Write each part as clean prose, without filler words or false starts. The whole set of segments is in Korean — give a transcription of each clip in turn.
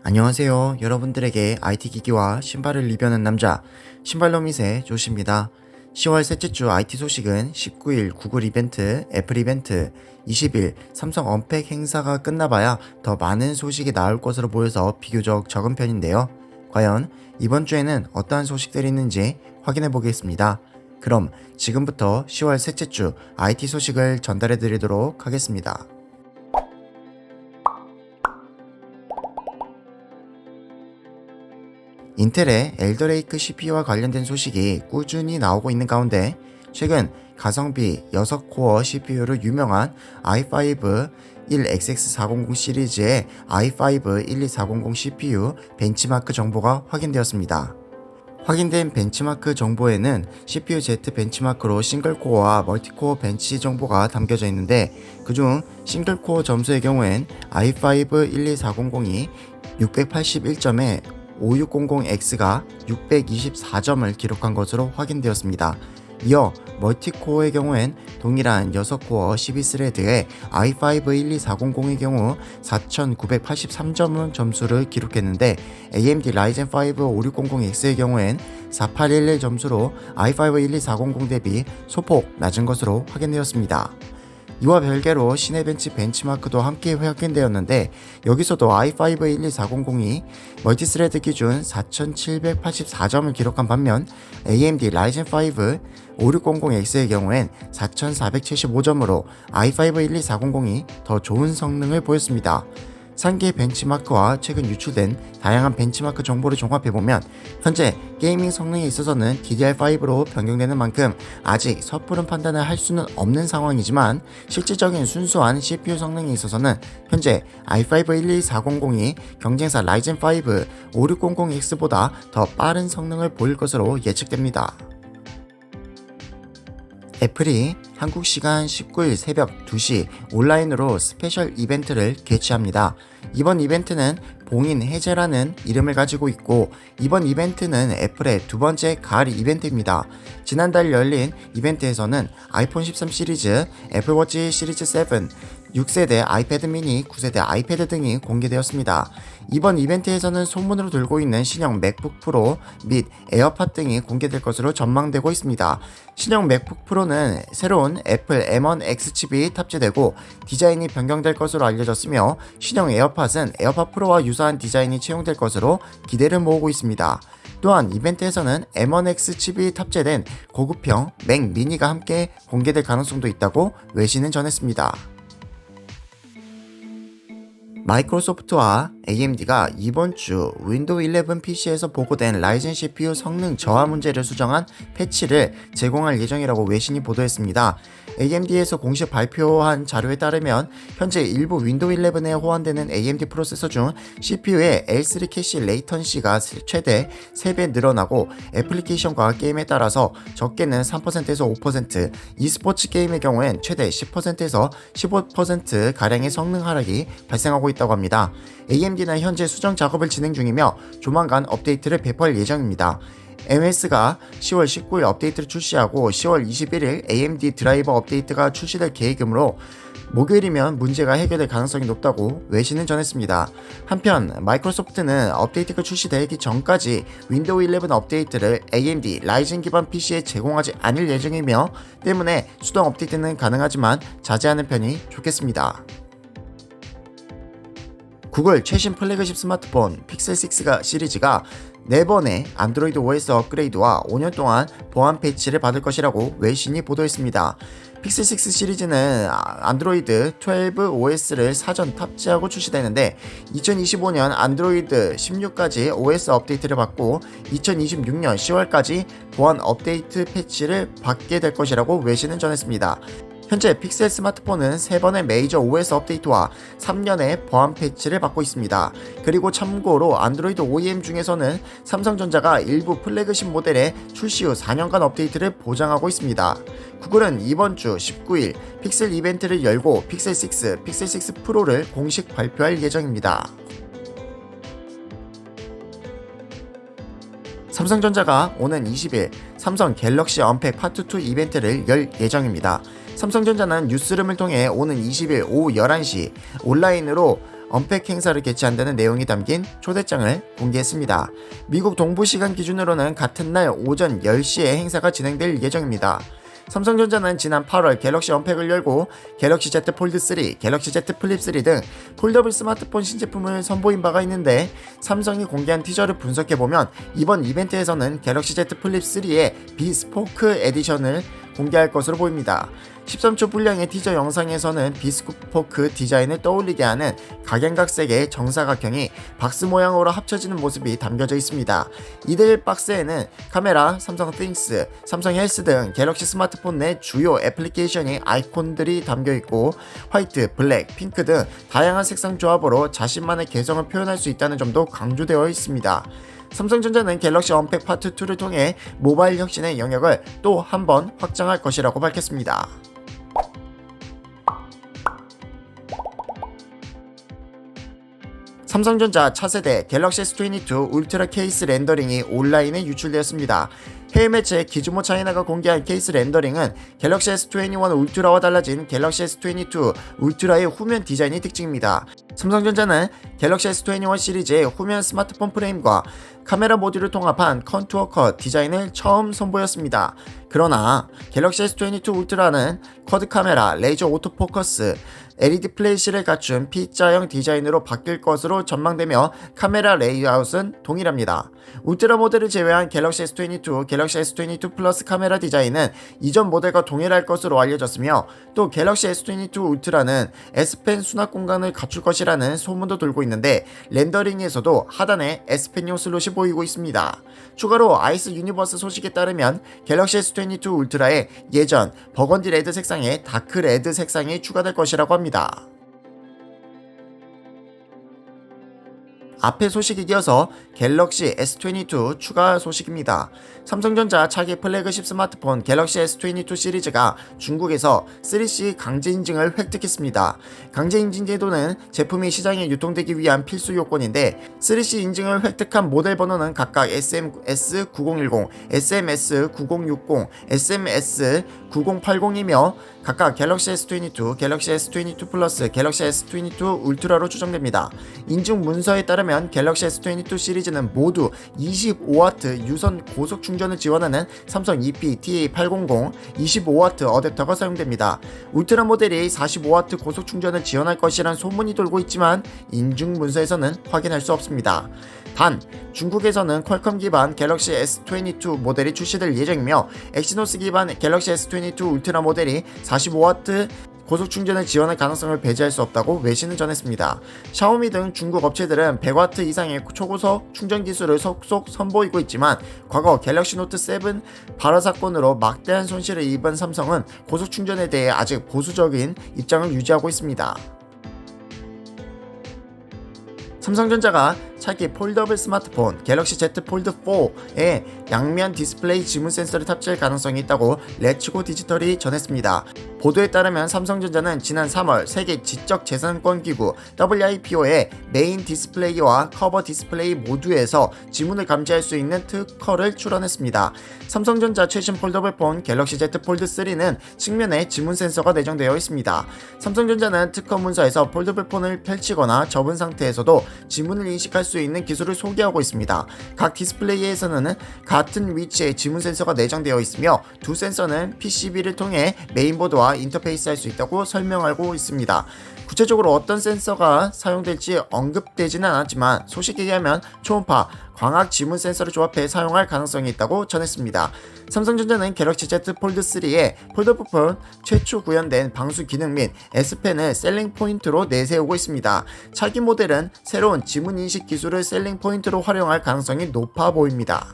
안녕하세요. 여러분들에게 IT 기기와 신발을 리뷰하는 남자 신발노밋의 조시입니다. 10월 셋째 주 IT 소식은 19일 구글 이벤트, 애플 이벤트, 20일 삼성 언팩 행사가 끝나봐야 더 많은 소식이 나올 것으로 보여서 비교적 적은 편인데요. 과연 이번 주에는 어떠한 소식들이 있는지 확인해 보겠습니다. 그럼 지금부터 10월 셋째 주 IT 소식을 전달해 드리도록 하겠습니다. 인텔의 엘더레이크 CPU와 관련된 소식이 꾸준히 나오고 있는 가운데 최근 가성비 6코어 CPU로 유명한 i5 1XX400 시리즈의 i5 12400 CPU 벤치마크 정보가 확인되었습니다. 확인된 벤치마크 정보에는 CPU Z 벤치마크로 싱글코어와 멀티코어 벤치 정보가 담겨져 있는데 그중 싱글코어 점수의 경우엔 i5 12400이 681점에 5600X가 624점을 기록한 것으로 확인되었습니다. 이어 멀티코어의 경우엔 동일한 6코어 12스레드의 i5 12400의 경우 4983점 점수를 기록했는데 AMD 라이젠 5 5600X의 경우엔 4811 점수로 i5 12400 대비 소폭 낮은 것으로 확인되었습니다. 이와 별개로 시네벤치 벤치마크도 함께 확인되었는데 여기서도 i5 12400이 멀티스레드 기준 4784점을 기록한 반면 AMD 라이젠 5 5600X의 경우엔 4475점으로 i5 12400이 더 좋은 성능을 보였습니다. 상계 벤치마크와 최근 유출된 다양한 벤치마크 정보를 종합해보면 현재 게이밍 성능에 있어서는 DDR5로 변경되는 만큼 아직 섣부른 판단을 할 수는 없는 상황이지만 실질적인 순수한 CPU 성능에 있어서는 현재 i5 12400이 경쟁사 라이젠 5 5600X보다 더 빠른 성능을 보일 것으로 예측됩니다. 애플이 한국 시간 19일 새벽 2시 온라인으로 스페셜 이벤트를 개최합니다. 이번 이벤트는 봉인 해제라는 이름을 가지고 있고 이번 이벤트는 애플의 두 번째 가을 이벤트입니다. 지난달 열린 이벤트에서는 아이폰 13 시리즈, 애플워치 시리즈 7, 6세대 아이패드 미니, 9세대 아이패드 등이 공개되었습니다. 이번 이벤트에서는 소문으로 돌고 있는 신형 맥북 프로 및 에어팟 등이 공개될 것으로 전망되고 있습니다. 신형 맥북 프로는 새로운 애플 M1 X 칩이 탑재되고 디자인이 변경될 것으로 알려졌으며 신형 에어팟은 에어팟 프로와 유사한 디자인이 채용될 것으로 기대를 모으고 있습니다. 또한 이벤트에서는 M1 X 칩이 탑재된 고급형 맥 미니가 함께 공개될 가능성도 있다고 외신은 전했습니다. 마이크로소프트와 AMD가 이번 주 윈도우 11 PC에서 보고된 라이젠 CPU 성능 저하 문제를 수정한 패치를 제공할 예정이라고 외신이 보도했습니다. AMD에서 공식 발표한 자료에 따르면 현재 일부 윈도우 11에 호환되는 AMD 프로세서 중 CPU의 L3 캐시 레이턴시가 최대 3배 늘어나고 애플리케이션과 게임에 따라서 적게는 3%에서 5%, e스포츠 게임의 경우엔 최대 10%에서 15%가량의 성능 하락이 발생하고 있다고 합니다. AMD는 현재 수정 작업을 진행 중이며 조만간 업데이트를 배포할 예정입니다. MS가 10월 19일 업데이트를 출시하고 10월 21일 AMD 드라이버 업데이트가 출시될 계획이므로 목요일이면 문제가 해결될 가능성이 높다고 외신은 전했습니다. 한편 마이크로소프트는 업데이트가 출시되기 전까지 윈도우 11 업데이트를 AMD 라이젠 기반 PC에 제공하지 않을 예정이며 때문에 수동 업데이트는 가능하지만 자제하는 편이 좋겠습니다. 구글 최신 플래그십 스마트폰 픽셀 6 시리즈가 4번의 안드로이드 OS 업그레이드와 5년 동안 보안 패치를 받을 것이라고 외신이 보도했습니다. 픽셀 6 시리즈는 안드로이드 12 OS를 사전 탑재하고 출시되는데 2025년 안드로이드 16까지 OS 업데이트를 받고 2026년 10월까지 보안 업데이트 패치를 받게 될 것이라고 외신은 전했습니다. 현재 픽셀 스마트폰은 3번의 메이저 OS 업데이트와 3년의 보안 패치를 받고 있습니다. 그리고 참고로 안드로이드 OEM 중에서는 삼성전자가 일부 플래그십 모델의 출시 후 4년간 업데이트를 보장하고 있습니다. 구글은 이번 주 19일 픽셀 이벤트를 열고 픽셀 6, 픽셀 6 프로를 공식 발표할 예정입니다. 삼성전자가 오는 20일 삼성 갤럭시 언팩 파트 2 이벤트를 열 예정입니다. 삼성전자는 뉴스룸을 통해 오는 20일 오후 11시 온라인으로 언팩 행사를 개최한다는 내용이 담긴 초대장을 공개했습니다. 미국 동부 시간 기준으로는 같은 날 오전 10시에 행사가 진행될 예정입니다. 삼성전자는 지난 8월 갤럭시 언팩을 열고 갤럭시 Z 폴드 3, 갤럭시 Z 플립 3 등 폴더블 스마트폰 신제품을 선보인 바가 있는데 삼성이 공개한 티저를 분석해보면 이번 이벤트에서는 갤럭시 Z 플립 3의 비스포크 에디션을 공개할 것으로 보입니다. 13초 분량의 티저 영상에서는 비스포크 디자인을 떠올리게 하는 각양각색의 정사각형이 박스 모양으로 합쳐지는 모습이 담겨져 있습니다. 이들 박스에는 카메라, 삼성 띵스, 삼성 헬스 등 갤럭시 스마트폰 내 주요 애플리케이션의 아이콘들이 담겨있고 화이트, 블랙, 핑크 등 다양한 색상 조합으로 자신만의 개성을 표현할 수 있다는 점도 강조되어 있습니다. 삼성전자는 갤럭시 언팩 파트 2를 통해 모바일 혁신의 영역을 또 한 번 확장할 것이라고 밝혔습니다. 삼성전자 차세대 갤럭시 S22 울트라 케이스 렌더링이 온라인에 유출되었습니다. 해외 매체 기즈모 차이나가 공개한 케이스 렌더링은 갤럭시 S21 울트라와 달라진 갤럭시 S22 울트라의 후면 디자인이 특징입니다. 삼성전자는 갤럭시 S21 시리즈의 후면 스마트폰 프레임과 카메라 모듈을 통합한 컨투어 컷 디자인을 처음 선보였습니다. 그러나 갤럭시 S22 울트라는 쿼드 카메라, 레이저 오토포커스, LED 플래시를 갖춘 P자형 디자인으로 바뀔 것으로 전망되며 카메라 레이아웃은 동일합니다. 울트라 모델을 제외한 갤럭시 S22, 갤럭시 S22 플러스 카메라 디자인은 이전 모델과 동일할 것으로 알려졌으며 또 갤럭시 S22 울트라는 S펜 수납 공간을 갖출 것이라는 소문도 돌고 있는데 렌더링에서도 하단에 S펜용 슬롯이 보이고 있습니다. 추가로 아이스 유니버스 소식에 따르면 갤럭시 S22 울트라에 예전 버건디 레드 색상에 다크 레드 색상이 추가될 것이라고 합니다. 앞의 소식에 이어서 갤럭시 S22 추가 소식입니다. 삼성전자 차기 플래그십 스마트폰 갤럭시 S22 시리즈가 중국에서 3C 강제 인증을 획득했습니다. 강제 인증 제도는 제품이 시장에 유통되기 위한 필수 요건인데 3C 인증을 획득한 모델 번호는 각각 SMS9010, SMS9060, SMS9080이며 각각 갤럭시 S22, 갤럭시 S22 플러스, 갤럭시 S22 울트라로 추정됩니다. 인증 문서에 따르면 갤럭시 S22 시리즈는 모두 25W 유선 고속 충전을 지원하는 삼성 EP-TA800 25W 어댑터가 사용됩니다. 울트라 모델이 45W 고속 충전을 지원할 것이란 소문이 돌고 있지만 인증 문서에서는 확인할 수 없습니다. 단, 중국에서는 퀄컴 기반 갤럭시 S22 모델이 출시될 예정이며 엑시노스 기반 갤럭시 S22 울트라 모델이 45W 고속 충전을 지원할 가능성을 배제할 수 없다고 외신은 전했습니다. 샤오미 등 중국 업체들은 100W 이상의 초고속 충전 기술을 속속 선보이고 있지만 과거 갤럭시 노트 7 발화 사건으로 막대한 손실을 입은 삼성은 고속 충전에 대해 아직 보수적인 입장을 유지하고 있습니다. 삼성전자가 차기 폴더블 스마트폰 갤럭시 Z 폴드 4에 양면 디스플레이 지문 센서를 탑재할 가능성이 있다고 레츠고 디지털이 전했습니다. 보도에 따르면 삼성전자는 지난 3월 세계 지적재산권기구 WIPO의 메인 디스플레이와 커버 디스플레이 모두에서 지문을 감지할 수 있는 특허를 출원했습니다. 삼성전자 최신 폴더블 폰 갤럭시 Z 폴드 3는 측면에 지문 센서가 내장되어 있습니다. 삼성전자는 특허 문서에서 폴더블 폰을 펼치거나 접은 상태에서도 지문을 인식할 수 있는 기술을 소개하고 있습니다. 각 디스플레이에서는 같은 위치에 지문 센서가 내장되어 있으며 두 센서는 PCB를 통해 메인보드와 인터페이스할 수 있다고 설명하고 있습니다. 구체적으로 어떤 센서가 사용될지 언급되지는 않았지만 소식에 의하면 초음파, 광학 지문 센서를 조합해 사용할 가능성이 있다고 전했습니다. 삼성전자는 갤럭시 Z 폴드 3에 폴더블 폰 최초 구현된 방수 기능 및 S펜을 셀링 포인트로 내세우고 있습니다. 차기 모델은 새로운 지문 인식 기술을 셀링 포인트로 활용할 가능성이 높아 보입니다.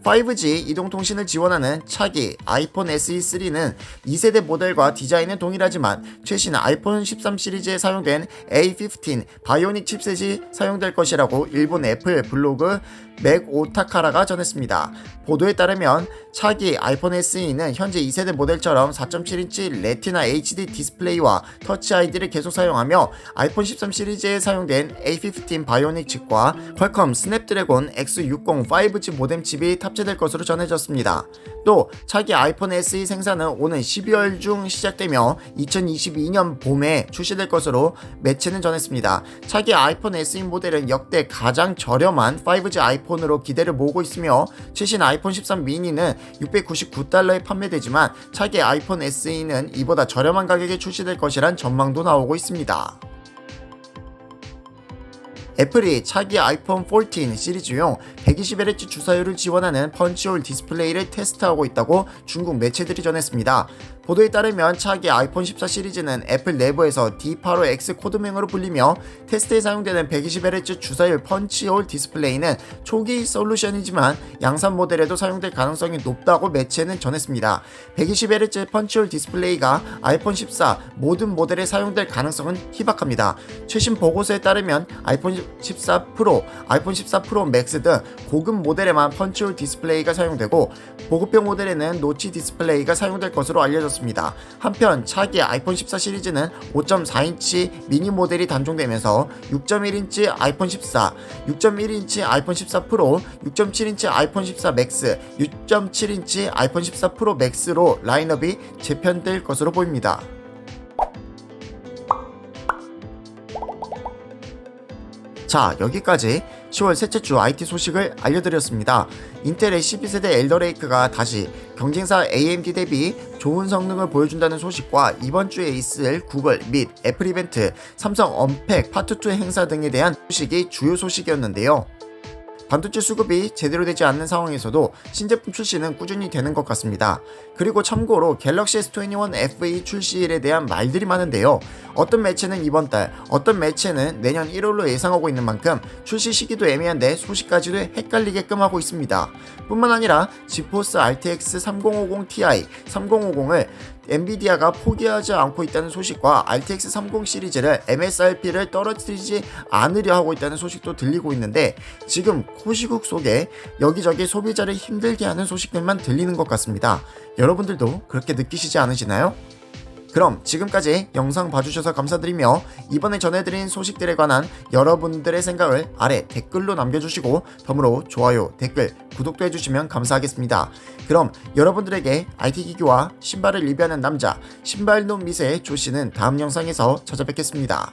5G 이동통신을 지원하는 차기 아이폰 SE3는 2세대 모델과 디자인은 동일하지만 최신 아이폰 13 시리즈에 사용된 A15 바이오닉 칩셋이 사용될 것이라고 일본 애플 블로그 맥 오타카라가 전했습니다. 보도에 따르면 차기 아이폰 SE는 현재 2세대 모델처럼 4.7인치 레티나 HD 디스플레이와 터치 ID를 계속 사용하며 아이폰 13 시리즈에 사용된 A15 바이오닉 칩과 퀄컴 스냅드래곤 X60 5G 모뎀 칩이 탑재될 것으로 전해졌습니다. 또 차기 아이폰 SE 생산은 오는 12월 중 시작되며 2022년 봄에 출시될 것으로 매체는 전했습니다. 차기 아이폰 SE 모델은 역대 가장 저렴한 5G 아이폰으로 기대를 모으고 있으며 최신 아이폰 13 미니는 $699에 판매되지만 차기 아이폰 SE는 이보다 저렴한 가격에 출시될 것이란 전망도 나오고 있습니다. 애플이 차기 아이폰 14 시리즈용 120Hz 주사율을 지원하는 펀치홀 디스플레이를 테스트하고 있다고 중국 매체들이 전했습니다. 보도에 따르면 차기 아이폰 14 시리즈는 애플 내부에서 D85X 코드명으로 불리며 테스트에 사용되는 120Hz 주사율 펀치홀 디스플레이는 초기 솔루션이지만 양산 모델에도 사용될 가능성이 높다고 매체는 전했습니다. 120Hz 펀치홀 디스플레이가 아이폰 14 모든 모델에 사용될 가능성은 희박합니다. 최신 보고서에 따르면 아이폰 14 프로, 아이폰 14 프로 맥스 등 고급 모델에만 펀치홀 디스플레이가 사용되고 보급형 모델에는 노치 디스플레이가 사용될 것으로 알려졌습니다. 한편 차기 아이폰 14 시리즈는 5.4인치 미니 모델이 단종되면서 6.1인치 아이폰 14, 6.1인치 아이폰 14 프로, 6.7인치 아이폰 14 맥스, 6.7인치 아이폰 14 프로 맥스로 라인업이 재편될 것으로 보입니다. 자, 여기까지 10월 셋째 주 IT 소식을 알려드렸습니다. 인텔의 12세대 엘더레이크가 다시 경쟁사 AMD 대비 좋은 성능을 보여준다는 소식과 이번 주에 있을 구글 및 애플 이벤트, 삼성 언팩 파트2 행사 등에 대한 소식이 주요 소식이었는데요. 반도체 수급이 제대로 되지 않는 상황에서도 신제품 출시는 꾸준히 되는 것 같습니다. 그리고 참고로 갤럭시 S21 FE 출시일에 대한 말들이 많은데요. 어떤 매체는 이번 달, 어떤 매체는 내년 1월로 예상하고 있는 만큼 출시 시기도 애매한데 소식까지도 헷갈리게끔 하고 있습니다. 뿐만 아니라 지포스 RTX 3050 Ti, 3050을 엔비디아가 포기하지 않고 있다는 소식과 RTX 30 시리즈를 MSRP를 떨어뜨리지 않으려 하고 있다는 소식도 들리고 있는데 지금 코시국 속에 여기저기 소비자를 힘들게 하는 소식들만 들리는 것 같습니다. 여러분들도 그렇게 느끼시지 않으시나요? 그럼 지금까지 영상 봐주셔서 감사드리며 이번에 전해드린 소식들에 관한 여러분들의 생각을 아래 댓글로 남겨주시고 덤으로 좋아요, 댓글, 구독도 해주시면 감사하겠습니다. 그럼 여러분들에게 IT 기기와 신발을 리뷰하는 남자 신발놈 미세의 조씨는 다음 영상에서 찾아뵙겠습니다.